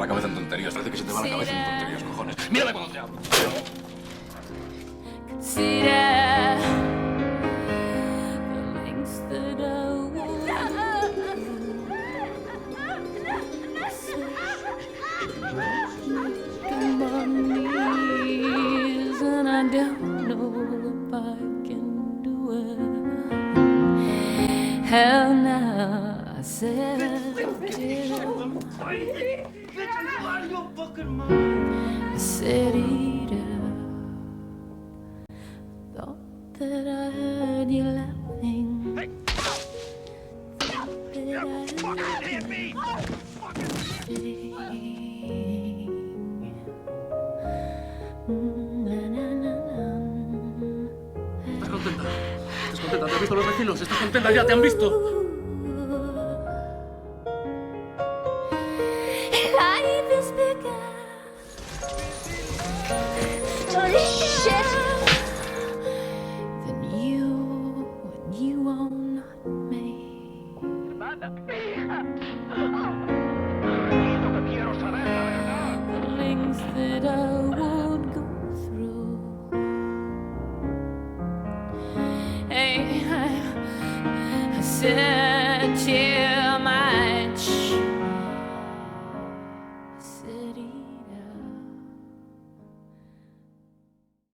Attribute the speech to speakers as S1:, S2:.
S1: la cabeza en tonterías. Parece que se te va la cabeza en tonterías, cojones. ¡Mírame cuando te hablo!
S2: Consider the lengths that I would come on knees, and I don't know if I can do it. Hell no, I said I said eat it. Thought that I heard you laughing. Thought that I heard you
S3: ¿Estás contenta? ¿Estás contenta? ¿Te han visto los vecinos? ¿Estás contenta ya? ¿Te han visto?
S2: Life is bigger.
S4: Holy shit!
S2: Than you when you own me. The lengths that I would go through. Hey, I said